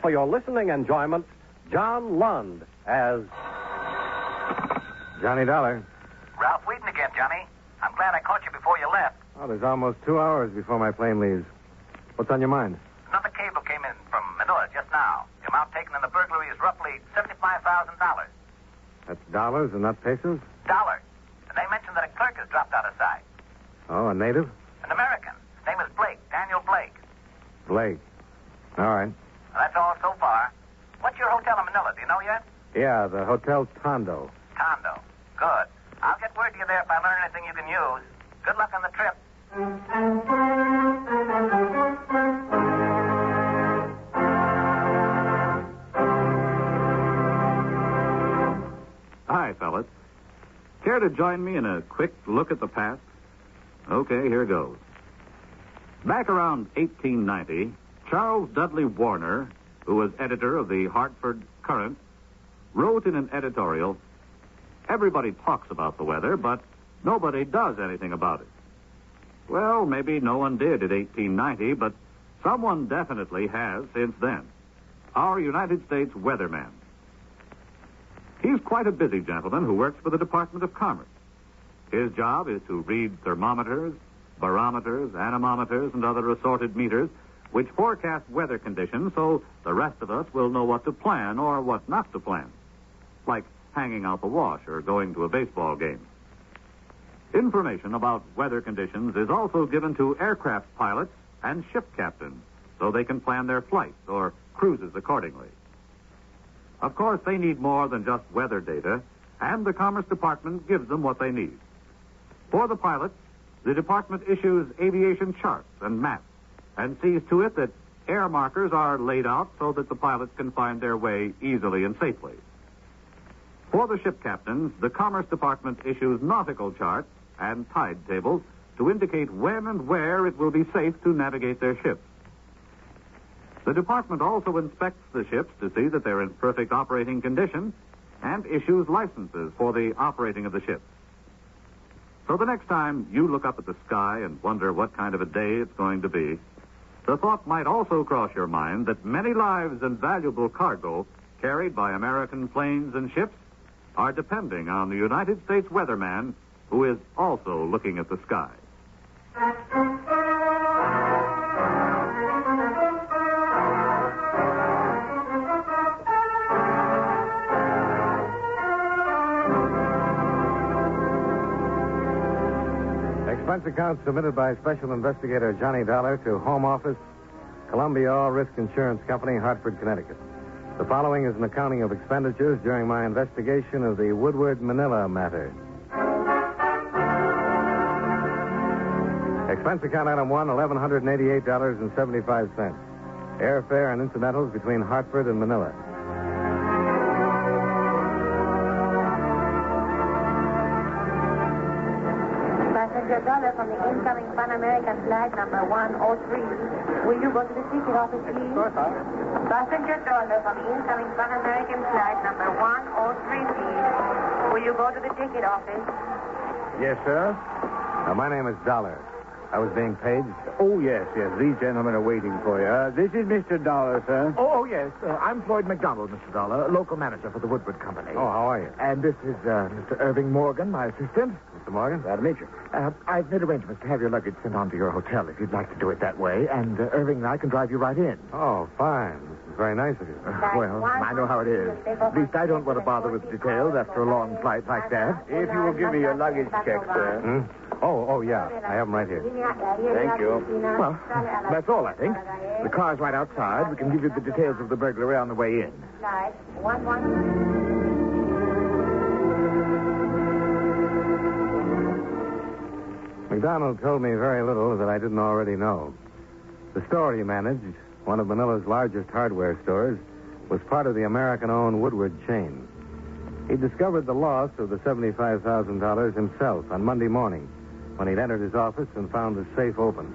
for your listening enjoyment, John Lund as Johnny Dollar. Ralph Wheaton again, Johnny. I'm glad I caught you before you left. Oh, there's almost 2 hours before my plane leaves. What's on your mind? Another cable came in from Manila just now. The amount taken in the burglary is roughly $75,000. That's dollars and not pesos? Dollars. And they mentioned that a clerk has dropped out of sight. Oh, a native? An American. His name is Blake, Daniel Blake. Blake. All right. Well, that's all so far. What's your hotel in Manila? Do you know yet? Yeah, the Hotel Tondo. Tondo. Good. I'll get word to you there if I learn anything you can use. Good luck on the trip. Hi, fellas. Care to join me in a quick look at the past? Okay, here goes. Back around 1890, Charles Dudley Warner, who was editor of the Hartford Courant, wrote in an editorial, "Everybody talks about the weather, but nobody does anything about it." Well, maybe no one did at 1890, but someone definitely has since then. Our United States weatherman. He's quite a busy gentleman who works for the Department of Commerce. His job is to read thermometers, barometers, anemometers, and other assorted meters which forecast weather conditions so the rest of us will know what to plan or what not to plan, like hanging out the wash or going to a baseball game. Information about weather conditions is also given to aircraft pilots and ship captains so they can plan their flights or cruises accordingly. Of course, they need more than just weather data, and the Commerce Department gives them what they need. For the pilots, the department issues aviation charts and maps and sees to it that air markers are laid out so that the pilots can find their way easily and safely. For the ship captains, the Commerce Department issues nautical charts and tide tables to indicate when and where it will be safe to navigate their ships. The department also inspects the ships to see that they're in perfect operating condition and issues licenses for the operating of the ships. So the next time you look up at the sky and wonder what kind of a day it's going to be, the thought might also cross your mind that many lives and valuable cargo carried by American planes and ships are depending on the United States weatherman who is also looking at the sky. Expense account submitted by Special Investigator Johnny Dollar to Home Office, Columbia All Risk Insurance Company, Hartford, Connecticut. The following is an accounting of expenditures during my investigation of the Woodward, Manila matter. Expense account item 1, $1,188.75. Airfare and incidentals between Hartford and Manila. Passenger Dollar from the incoming Pan American flight number 103. Will you go to the ticket office, please? Passenger Dollar from the incoming Pan American flight number 103, please. Will you go to the ticket office? Yes, sir. My name is Dollar. I was being paged. Oh, yes. These gentlemen are waiting for you. This is Mr. Dollar, sir. Oh, yes. I'm Floyd McDonald, Mr. Dollar, local manager for the Woodward Company. Oh, how are you? And this is Mr. Irving Morgan, my assistant. Mr. Morgan? Glad to meet you. I've made arrangements to have your luggage sent on to your hotel if you'd like to do it that way. And Irving and I can drive you right in. Oh, fine. This is very nice of you. Well, I know how it is. At least I don't want to bother with the details after a long flight like that. If you will give me your luggage check, sir. Oh, yeah. I have them right here. Thank you. Well, that's all, I think. The car's right outside. We can give you the details of the burglary on the way in. Flight 11. McDonald told me very little that I didn't already know. The store he managed, one of Manila's largest hardware stores, was part of the American-owned Woodward chain. He discovered the loss of the $75,000 himself on Monday morning when he'd entered his office and found the safe open.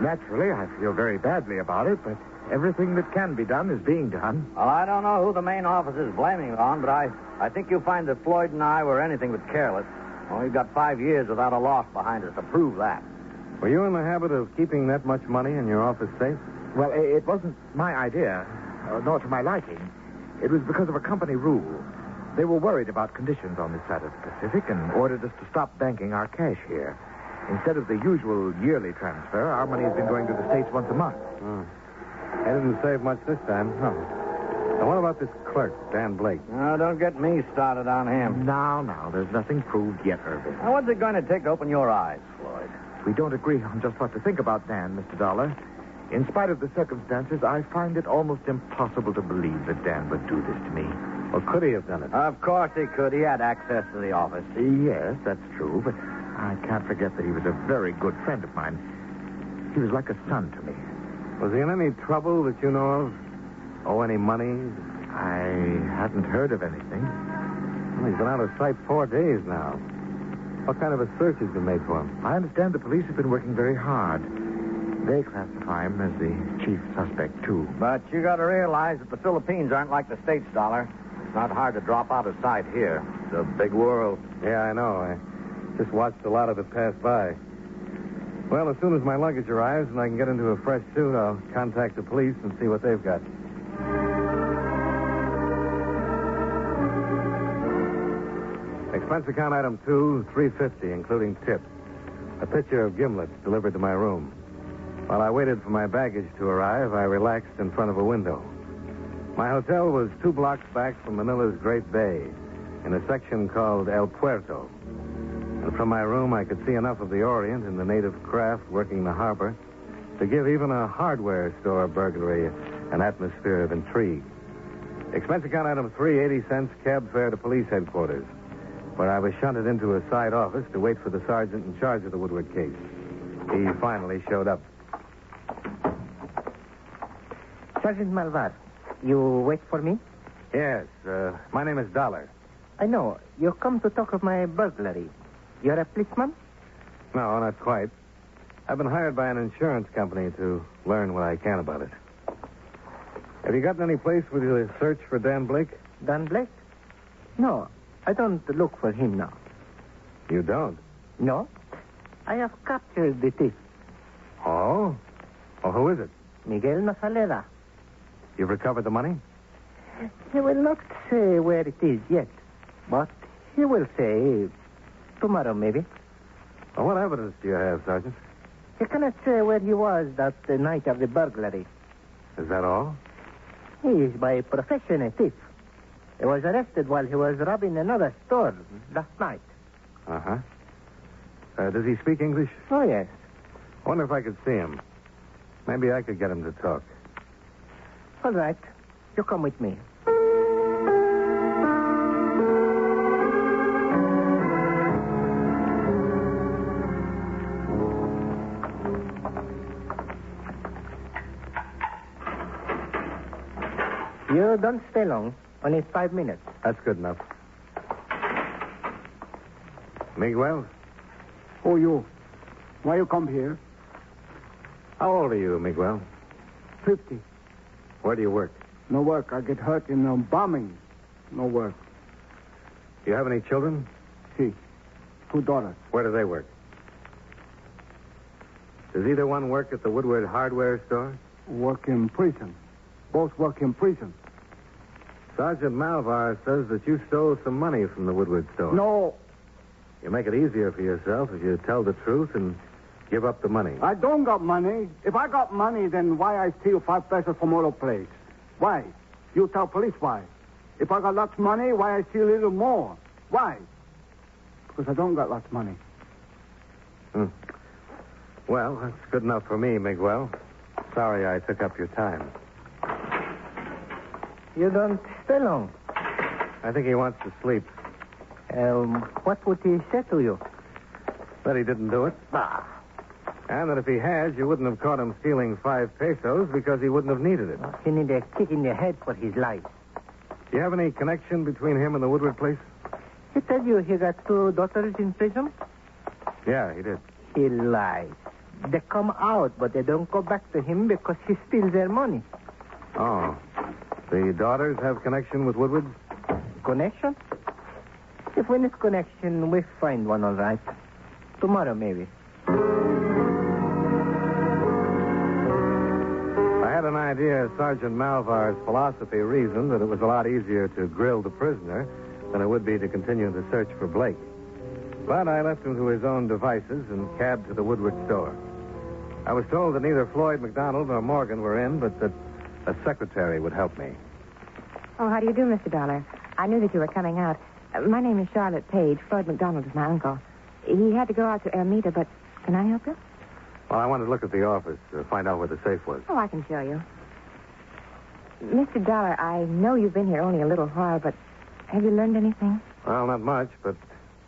Naturally, I feel very badly about it, but everything that can be done is being done. Well, I don't know who the main office is blaming it on, but I think you'll find that Floyd and I were anything but careless. Well, we've got 5 years without a loss behind us to prove that. Were you in the habit of keeping that much money in your office safe? Well, it wasn't my idea. nor to my liking. It was because of a company rule. They were worried about conditions on this side of the Pacific and ordered us to stop banking our cash here. Instead of the usual yearly transfer, our money has been going to the States once a month. I didn't save much this time. No. Now, what about this clerk, Dan Blake? No, don't get me started on him. Now, there's nothing proved yet, Irving. Now, what's it going to take to open your eyes, Floyd? We don't agree on just what to think about Dan, Mr. Dollar. In spite of the circumstances, I find it almost impossible to believe that Dan would do this to me. Well, could he have done it? Of course he could. He had access to the office. Yes, that's true, but I can't forget that he was a very good friend of mine. He was like a son to me. Was he in any trouble that you know of? Owe any money? I hadn't heard of anything. Well, he's been out of sight 4 days now. What kind of a search has been made for him? I understand the police have been working very hard. They classify him as the chief suspect, too. But you got to realize that the Philippines aren't like the States, Dollar. It's not hard to drop out of sight here. It's a big world. Yeah, I know. I just watched a lot of it pass by. Well, as soon as my luggage arrives and I can get into a fresh suit, I'll contact the police and see what they've got. Expense account item 2, $350, including tip. A pitcher of gimlets delivered to my room. While I waited for my baggage to arrive, I relaxed in front of a window. My hotel was 2 blocks back from Manila's Great Bay, in a section called El Puerto. And from my room, I could see enough of the Orient and the native craft working the harbor to give even a hardware store burglary an atmosphere of intrigue. Expense account item 3, 80 cents, cab fare to police headquarters, where I was shunted into a side office to wait for the sergeant in charge of the Woodward case. He finally showed up. Sergeant Malvar, you wait for me? Yes, my name is Dollar. I know. You come to talk of my burglary. You're a policeman? No, not quite. I've been hired by an insurance company to learn what I can about it. Have you gotten any place with your search for Dan Blake? Dan Blake? No, I don't look for him now. You don't? No. I have captured the thief. Oh? Well, who is it? Miguel Nazaleda. You've recovered the money? He will not say where it is yet, but he will say tomorrow, maybe. Well, what evidence do you have, Sergeant? He cannot say where he was that night of the burglary. Is that all? He is by profession a thief. He was arrested while he was robbing another store last night. Uh-huh. Does he speak English? Oh, yes. I wonder if I could see him. Maybe I could get him to talk. All right. You come with me. You don't stay long. Only 5 minutes. That's good enough. Miguel? Who you? Why you come here? How old are you, Miguel? 50. Where do you work? No work. I get hurt in bombing. No work. Do you have any children? See. 2 daughters. Where do they work? Does either one work at the Woodward hardware store? Work in prison. Both work in prison. Sergeant Malvar says that you stole some money from the Woodward store. No. You make it easier for yourself if you tell the truth and give up the money. I don't got money. If I got money, then why I steal 5 pesos from auto place? Why? You tell police why. If I got lots of money, why I steal a little more? Why? Because I don't got lots of money. Well, that's good enough for me, Miguel. Sorry I took up your time. You don't stay long. I think he wants to sleep. What would he say to you? That he didn't do it. Bah. And that if he has, you wouldn't have caught him stealing 5 pesos because he wouldn't have needed it. He need a kick in the head for his life. Do you have any connection between him and the Woodward place? He tell you he got 2 daughters in prison? Yeah, he did. He lies. They come out, but they don't go back to him because he steals their money. Oh. The daughters have connection with Woodward? Connection? If we need connection, we find one, all right. Tomorrow, maybe. I had an idea Sergeant Malvar's philosophy reasoned that it was a lot easier to grill the prisoner than it would be to continue the search for Blake. But I left him to his own devices and cabbed to the Woodward store. I was told that neither Floyd McDonald nor Morgan were in, but that a secretary would help me. Oh, how do you do, Mr. Dollar? I knew that you were coming out. My name is Charlotte Page. Floyd McDonald is my uncle. He had to go out to Ermita, but can I help you? Well, I wanted to look at the office to find out where the safe was. Oh, I can show you. Mr. Dollar, I know you've been here only a little while, but have you learned anything? Well, not much, but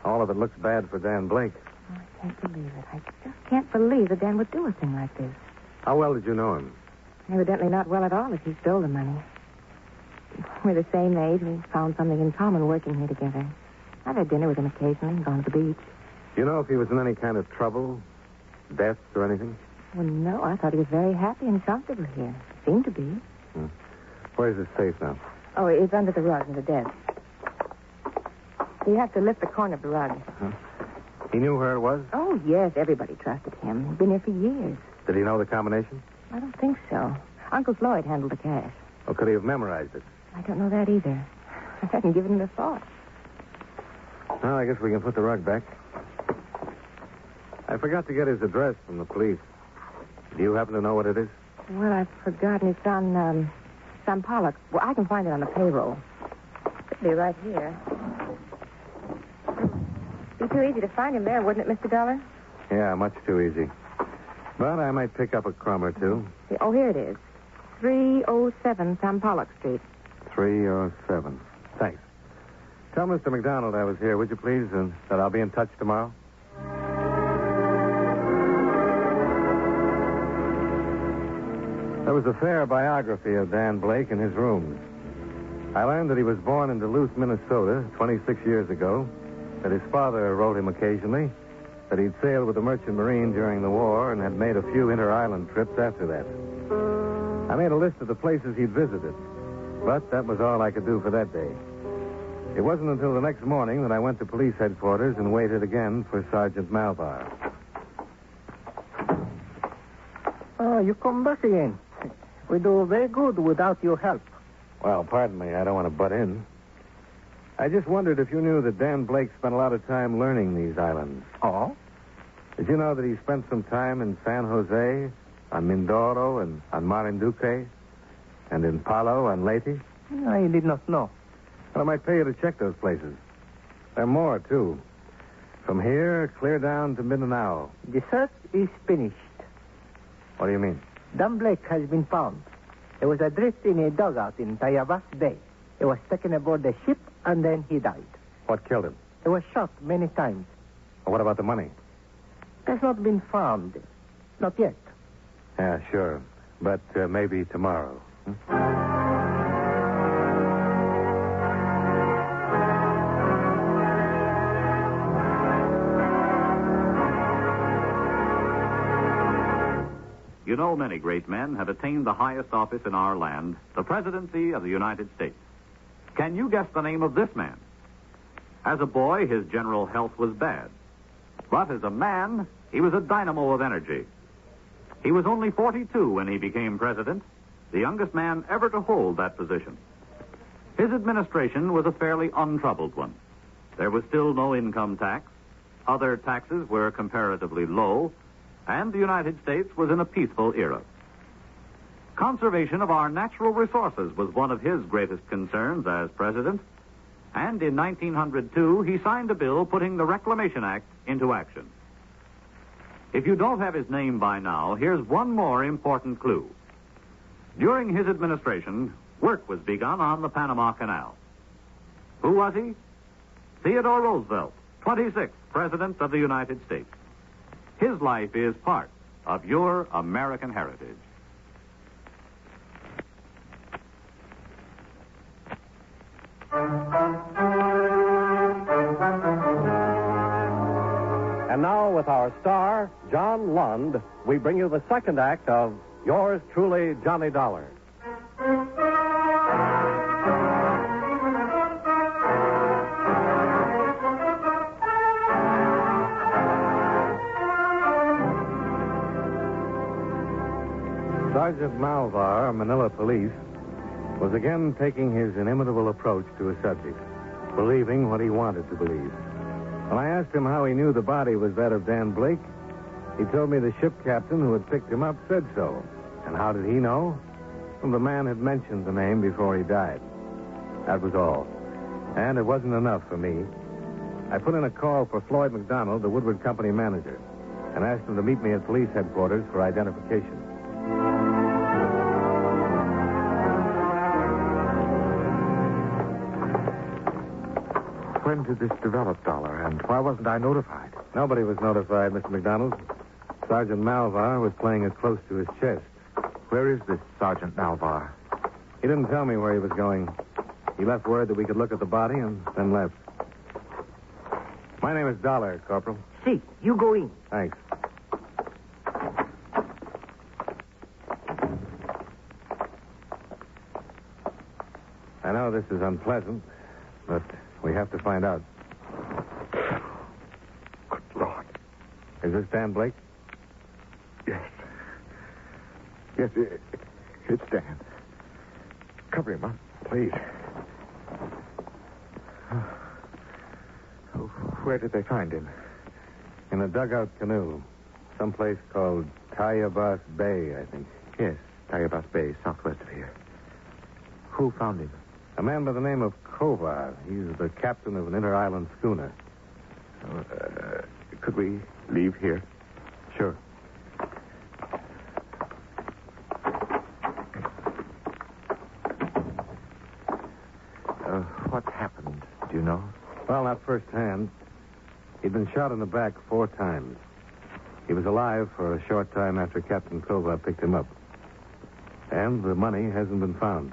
all of it looks bad for Dan Blake. Oh, I can't believe it. I just can't believe that Dan would do a thing like this. How well did you know him? Evidently not well at all if he stole the money. We're the same age. We found something in common working here together. I've had dinner with him occasionally and gone to the beach. Do you know if he was in any kind of trouble? Deaths or anything? Well, no. I thought he was very happy and comfortable here. Seemed to be. Where's his safe now? Oh, it's under the rug in the desk. You have to lift the corner of the rug. Huh? He knew where it was? Oh, yes. Everybody trusted him. He'd been here for years. Did he know the combination? I don't think so. Uncle Floyd handled the cash. Or could he have memorized it? I don't know that either. I hadn't given him a thought. Well, I guess we can put the rug back. I forgot to get his address from the police. Do you happen to know what it is? Well, I've forgotten. It's on, San Pollock. Well, I can find it on the payroll. It'll be right here. Be too easy to find him there, wouldn't it, Mr. Dollar? Yeah, much too easy. But I might pick up a crumb or two. Oh, here it is. 307 San Pollock Street. 307. Thanks. Tell Mr. McDonald I was here, would you please, and that I'll be in touch tomorrow? There was a fair biography of Dan Blake in his rooms. I learned that he was born in Duluth, Minnesota, 26 years ago, that his father wrote him occasionally, that he'd sailed with the Merchant Marine during the war and had made a few inter-island trips after that. I made a list of the places he'd visited, but that was all I could do for that day. It wasn't until the next morning that I went to police headquarters and waited again for Sergeant Malvar. Oh, you come back again. We do very good without your help. Well, pardon me, I don't want to butt in. I just wondered if you knew that Dan Blake spent a lot of time learning these islands. Oh? Did you know that he spent some time in San Jose, on Mindoro, and on Marinduque, and in Palo and Leyte? I did not know. Well, I might pay you to check those places. There are more, too. From here, clear down to Mindanao. The search is finished. What do you mean? Dan Blake has been found. He was adrift in a dugout in Tayabas Bay. He was taken aboard the ship, and then he died. What killed him? He was shot many times. Well, what about the money? It has not been found. Not yet. Yeah, sure. But maybe tomorrow. You know, many great men have attained the highest office in our land, the presidency of the United States. Can you guess the name of this man? As a boy, his general health was bad. But as a man, he was a dynamo of energy. He was only 42 when he became president, the youngest man ever to hold that position. His administration was a fairly untroubled one. There was still no income tax. Other taxes were comparatively low, and the United States was in a peaceful era. Conservation of our natural resources was one of his greatest concerns as president, and in 1902 he signed a bill putting the Reclamation Act into action. If you don't have his name by now, here's one more important clue. During his administration, work was begun on the Panama Canal. Who was he? Theodore Roosevelt, 26th President of the United States. His life is part of your American heritage. And now, with our star, John Lund, we bring you the second act of Yours Truly, Johnny Dollar. Sergeant Malvar, Manila Police, was again taking his inimitable approach to a subject, believing what he wanted to believe. When I asked him how he knew the body was that of Dan Blake, he told me the ship captain who had picked him up said so. And how did he know? Well, the man had mentioned the name before he died. That was all. And it wasn't enough for me. I put in a call for Floyd McDonald, the Woodward Company manager, and asked him to meet me at police headquarters for identification. When did this develop, Dollar, and why wasn't I notified? Nobody was notified, Mr. McDonald. Sergeant Malvar was playing it close to his chest. Where is this Sergeant Malvar? He didn't tell me where he was going. He left word that we could look at the body and then left. My name is Dollar, Corporal. See, you go in. Thanks. I know this is unpleasant, but we have to find out. Good Lord. Is this Dan Blake? Yes. Yes, it's Dan. Cover him up, please. Where did they find him? In a dugout canoe. Someplace called Tayabas Bay, I think. Yes, Tayabas Bay, southwest of here. Who found him? A man by the name of Kovar. He's the captain of an inter-island schooner. Could we leave here? Sure. What happened? Do you know? Well, not firsthand. He'd been shot in the back 4 times. He was alive for a short time after Captain Kovar picked him up. And the money hasn't been found.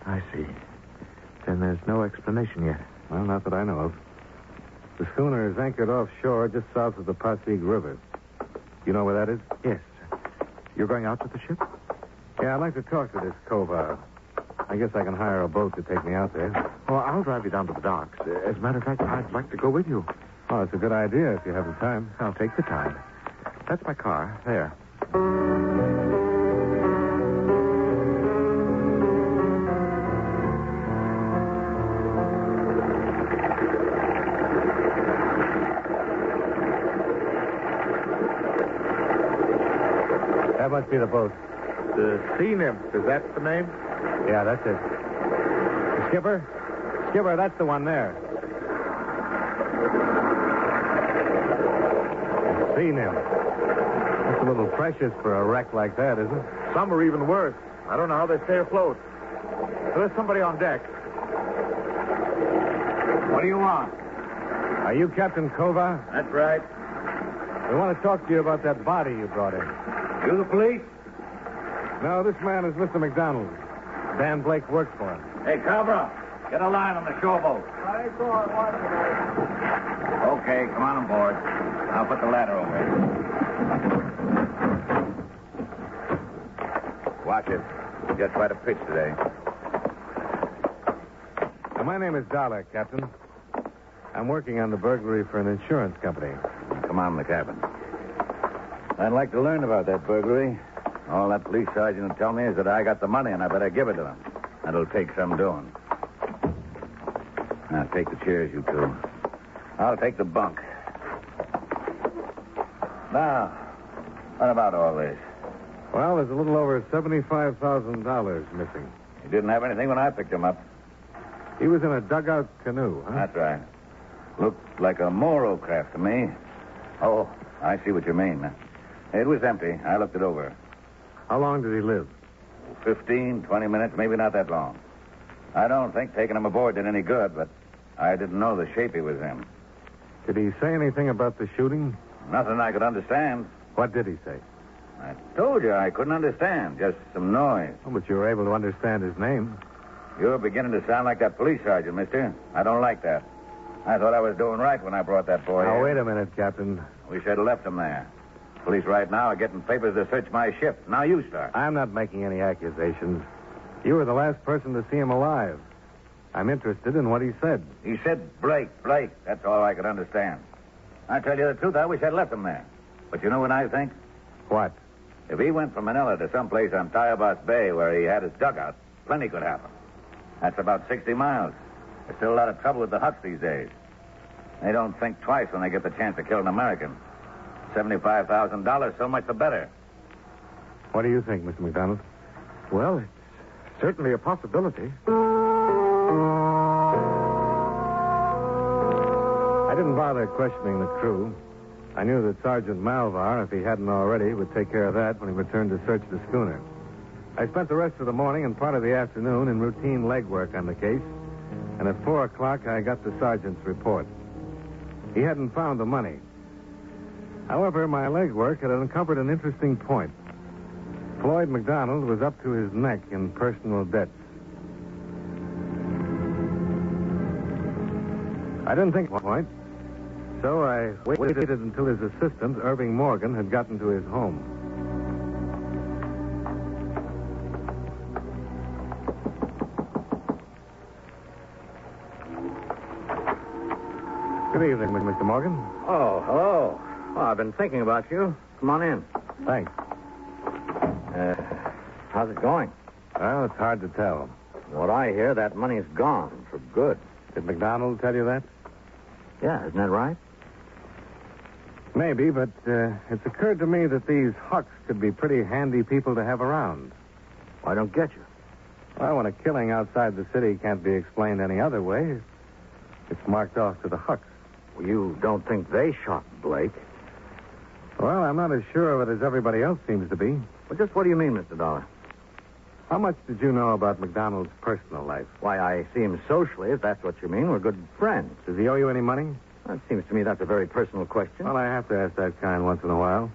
I see. Then there's no explanation yet. Well, not that I know of. The schooner is anchored offshore just south of the Pasig River. You know where that is? Yes. You're going out with the ship? Yeah, I'd like to talk to this Kovar. I guess I can hire a boat to take me out there. Well, I'll drive you down to the docks. As a matter of fact, I'd like to go with you. Oh, it's a good idea if you have the time. I'll take the time. That's my car. There. That must be the boat. The Sea Nymph. Is that the name? Yeah, that's it. Skipper? Skipper, that's the one there. Sea Nymph. That's a little precious for a wreck like that, isn't it? Some are even worse. I don't know how they stay afloat. There's somebody on deck. What do you want? Are you Captain Kovar? That's right. We want to talk to you about that body you brought in. You the police? No, this man is Mr. McDonald. Dan Blake works for him. Hey, Cobra, get a line on the showboat. Okay, come on aboard. I'll put the ladder over here. Watch it. You get quite a pitch today. Now, my name is Dollar, Captain. I'm working on the burglary for an insurance company. Come on in the cabin. I'd like to learn about that burglary. All that police sergeant will tell me is that I got the money and I better give it to him. That'll take some doing. Now, take the chairs, you two. I'll take the bunk. Now, what about all this? Well, there's a little over $75,000 missing. He didn't have anything when I picked him up. He was in a dugout canoe, huh? That's right. Looked like a Moro craft to me. Oh, I see what you mean. It was empty. I looked it over. How long did he live? 15, 20 minutes, maybe not that long. I don't think taking him aboard did any good, but I didn't know the shape he was in. Did he say anything about the shooting? Nothing I could understand. What did he say? I told you I couldn't understand. Just some noise. Oh, but you were able to understand his name. You're beginning to sound like that police sergeant, mister. I don't like that. I thought I was doing right when I brought that boy Now, in. wait a minute, Captain. We should have left him there. Police right now are getting papers to search my ship. Now you start. I'm not making any accusations. You were the last person to see him alive. I'm interested in what he said. He said Blake. That's all I could understand. I tell you the truth, I wish I'd left him there. But you know what I think? What? If he went from Manila to someplace on Tayabas Bay where he had his dugout, plenty could happen. That's about 60 miles. There's still a lot of trouble with the Hucks these days. They don't think twice when they get the chance to kill an American. $75,000, so much the better. What do you think, Mr. McDonald? Well, it's certainly a possibility. I didn't bother questioning the crew. I knew that Sergeant Malvar, if he hadn't already, would take care of that when he returned to search the schooner. I spent the rest of the morning and part of the afternoon in routine legwork on the case, and at 4 o'clock I got the sergeant's report. He hadn't found the money. However, my legwork had uncovered an interesting point. Floyd McDonald was up to his neck in personal debts. I didn't think of the point, so I waited until his assistant, Irving Morgan, had gotten to his home. Good evening, Mr. Morgan. Oh, hello. Oh, I've been thinking about you. Come on in. Thanks. How's it going? Well, it's hard to tell. What I hear, that money's gone for good. Did McDonald tell you that? Yeah, isn't that right? Maybe, but it's occurred to me that these Hucks could be pretty handy people to have around. I don't get you. Well, when a killing outside the city can't be explained any other way, it's marked off to the Hucks. Well, you don't think they shot Blake? Well, I'm not as sure of it as everybody else seems to be. Well, just what do you mean, Mr. Dollar? How much did you know about McDonald's personal life? Why, I see him socially, if that's what you mean. We're good friends. Does he owe you any money? Well, it seems to me that's a very personal question. Well, I have to ask that kind once in a while.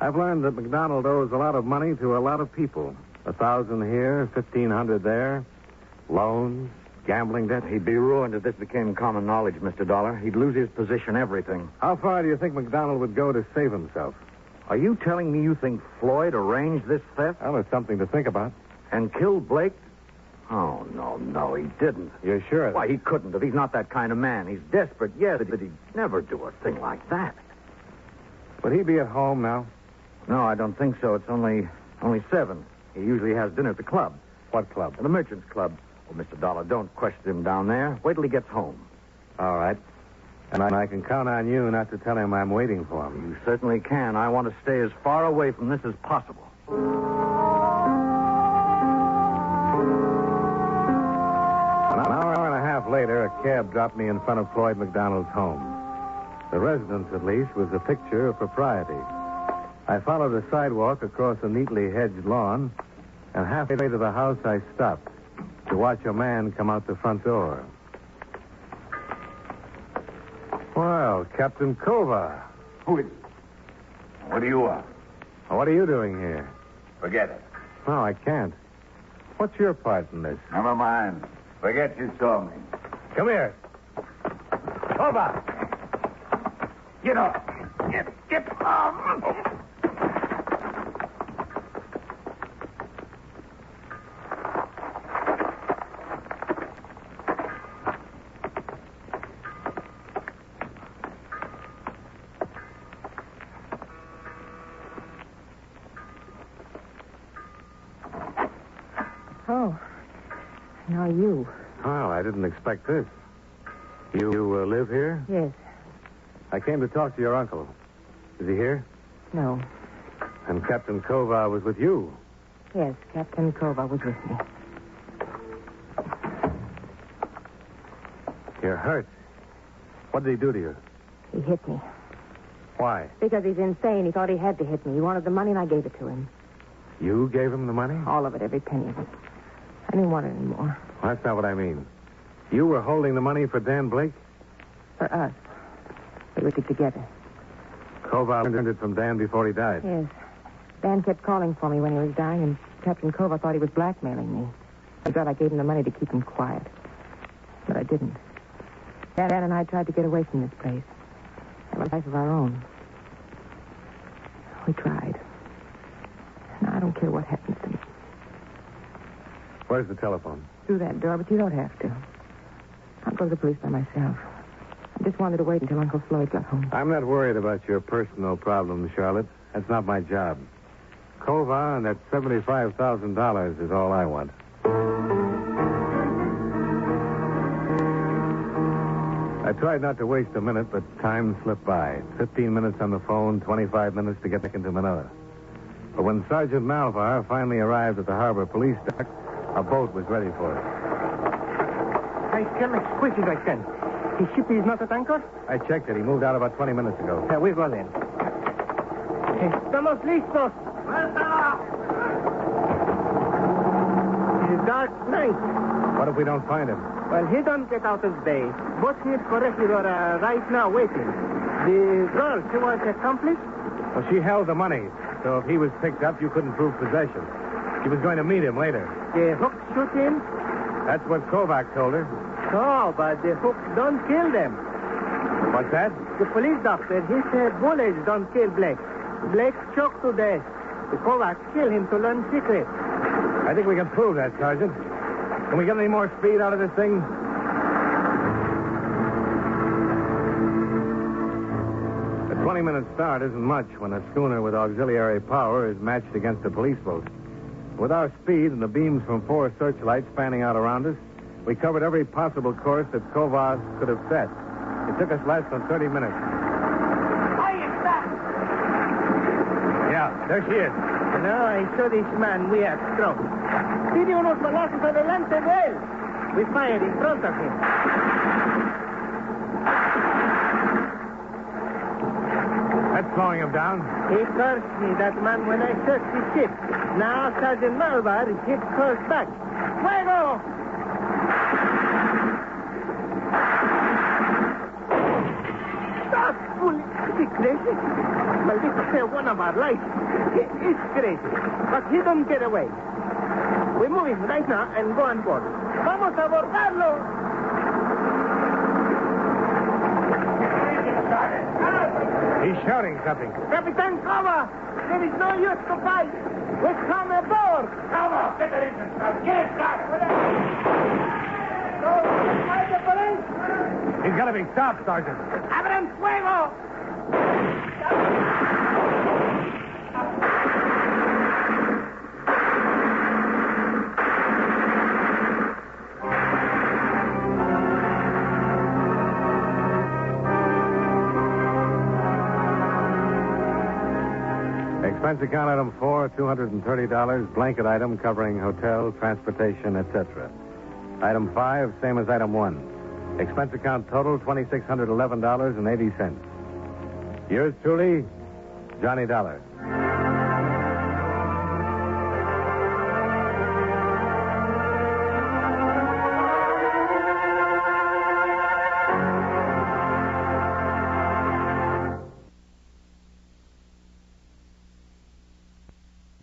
I've learned that McDonald owes a lot of money to a lot of people. 1,000 here, 1,500 there. Loans, gambling debt. He'd be ruined if this became common knowledge, Mr. Dollar. He'd lose his position, everything. How far do you think McDonald would go to save himself? Are you telling me you think Floyd arranged this theft? Well, it's something to think about. And killed Blake? Oh, no, he didn't. You're sure? Why, he couldn't have. He's not that kind of man. He's desperate, yes, but he'd never do a thing like that. Would he be at home now? No, I don't think so. It's only 7. He usually has dinner at the club. What club? The Merchants Club. Oh, Mr. Dollar, don't question him down there. Wait till he gets home. All right. And I can count on you not to tell him I'm waiting for him. You certainly can. I want to stay as far away from this as possible. An hour and a half later, a cab dropped me in front of Floyd McDonald's home. The residence, at least, was a picture of propriety. I followed a sidewalk across a neatly hedged lawn, and halfway to the house, I stopped to watch a man come out the front door. Well, Captain Kova. Who is... What do you want? What are you doing here? Forget it. No, I can't. What's your part in this? Never mind. Forget you saw me. Come here. Over. Get off. Get off. Oh, now you. Well, I didn't expect this. You live here? Yes. I came to talk to your uncle. Is he here? No. And Captain Kova was with you? Yes, Captain Kova was with me. You're hurt. What did he do to you? He hit me. Why? Because he's insane. He thought he had to hit me. He wanted the money, and I gave it to him. You gave him the money? All of it, every penny of it. I didn't want it anymore. Well, that's not what I mean. You were holding the money for Dan Blake? For us. We were together. Kova earned it from Dan before he died. Yes. Dan kept calling for me when he was dying, and Captain Kova thought he was blackmailing me. I thought I gave him the money to keep him quiet. But I didn't. Dan and I tried to get away from this place. Have a life of our own. We tried. Now, I don't care what happens to me. Where's the telephone? Through that door, but you don't have to. I'll go to the police by myself. I just wanted to wait until Uncle Floyd got home. I'm not worried about your personal problems, Charlotte. That's not my job. Kova and that $75,000 is all I want. I tried not to waste a minute, but time slipped by. 15 minutes on the phone, 25 minutes to get back into Manila. But when Sergeant Malvar finally arrived at the harbor police dock, a boat was ready for us. I come as quick as I can. His ship is not at anchor? I checked it. He moved out about 20 minutes ago. We'll go then. Estamos listos. It's a dark night. What if we don't find him? Well, he don't get out of the bay. Bosnia's corregidor right now waiting. The girl, she was accomplice? Well, she held the money, so if he was picked up, you couldn't prove possession. She was going to meet him later. The hook shoot him? That's what Kovac told her. No, but the hook don't kill them. What's that? The police doctor, he said bullets don't kill Blake. Blake choked to death. The Kovac killed him to learn secret. I think we can prove that, Sergeant. Can we get any more speed out of this thing? A 20-minute start isn't much when a schooner with auxiliary power is matched against a police boat. With our speed and the beams from 4 searchlights spanning out around us, we covered every possible course that Kovas could have set. It took us less than 30 minutes. Yeah, there she is. Now I saw this man we have struck. Tiene unos balazos adelante de él. We fired in front of him. That's slowing him down. He cursed me, that man, when I searched his ship. Now Sergeant Malvar, he calls back. Fuego! Stop, fool! Is he crazy? Maldito sea, one of our lights. He is crazy, but he don't get away. We move him right now and go on board. Vamos a abordarlo! He's shouting something. Capitan Cova! There is no use to fight. We come aboard! Vamos, get the engine started. Get it started. He's got to be stopped, Sergeant. ¡Abran fuego! Expense account item 4, $230. Blanket item covering hotel, transportation, etc. Item 5, same as item 1. Expense account total, $2,611.80. Yours truly, Johnny Dollar.